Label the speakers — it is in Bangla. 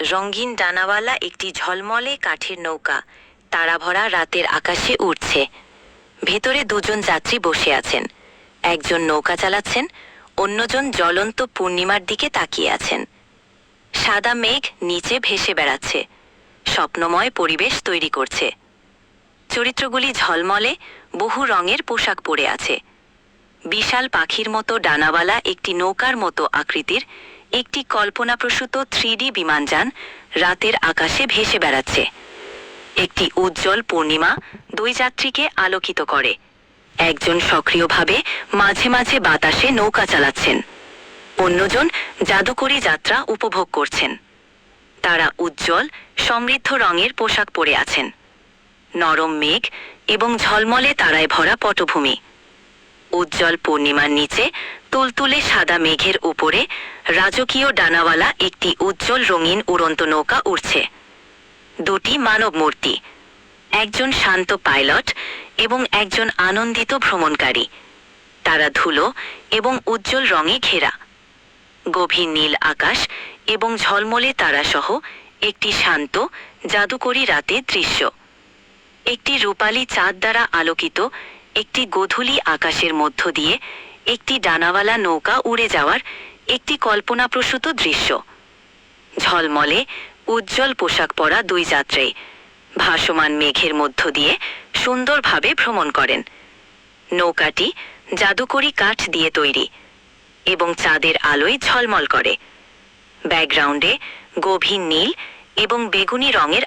Speaker 1: রঙিন ডানাওয়ালা একটি ঝলমলে কাঠের নৌকা তারাভরা রাতের আকাশে উড়ছে। ভেতরে দুজন যাত্রী বসে আছেন, একজন নৌকা চালাচ্ছেন, অন্যজন জ্বলন্ত পূর্ণিমার দিকে তাকিয়ে আছেন। সাদা মেঘ নিচে ভেসে বেড়াচ্ছে, স্বপ্নময় পরিবেশ তৈরি করছে। চরিত্রগুলি ঝলমলে বহু রঙের পোশাক পরে আছে। বিশাল পাখির মতো ডানাওয়ালা একটি নৌকার মতো আকৃতির একটি কল্পনাপ্রসূত 3D বিমানযান রাতের আকাশে ভেসে বেড়াচ্ছে। একটি উজ্জ্বল পূর্ণিমা দুই যাত্রীকে আলোকিত করে। একজন সক্রিয়ভাবে মাঝে মাঝে বাতাসে নৌকা চালাচ্ছেন, অন্যজন জাদুকরী যাত্রা উপভোগ করছেন। তারা উজ্জ্বল সমৃদ্ধ রঙের পোশাক পরে আছেন। নরম মেঘ এবং ঝলমলে তারায় ভরা পটভূমি। উজ্জ্বল পূর্ণিমার নিচে তুলতুলে সাদা মেঘের উপরে রাজকীয় ডানাওয়ালা একটি উজ্জ্বল রঙিন উড়ন্ত নৌকা উড়ছে। দুটি মানব মূর্তি, একজন শান্ত পাইলট এবং একজন আনন্দিত ভ্রমণকারী। তারা ধুলো এবং উজ্জ্বল রঙে ঘেরা। গভীর নীল আকাশ এবং ঝলমলে তারাসহ একটি শান্ত জাদুকরী রাতের দৃশ্য। একটি রূপালী চাঁদ দ্বারা আলোকিত একটি গোধূলি আকাশের মধ্য দিয়ে একটি ডানাওয়ালা নৌকা উড়ে যাওয়ার একটি কল্পনাপ্রসূত দৃশ্য। ঝলমলে উজ্জ্বল পোশাক পরা দুই যাত্রী ভাসমান মেঘের মধ্য দিয়ে সুন্দরভাবে ভ্রমণ করেন। নৌকাটি জাদুকরী কাঠ দিয়ে তৈরি এবং চাঁদের আলোয় ঝলমল করে। ব্যাকগ্রাউন্ডে গভীর নীল এবং বেগুনি রঙের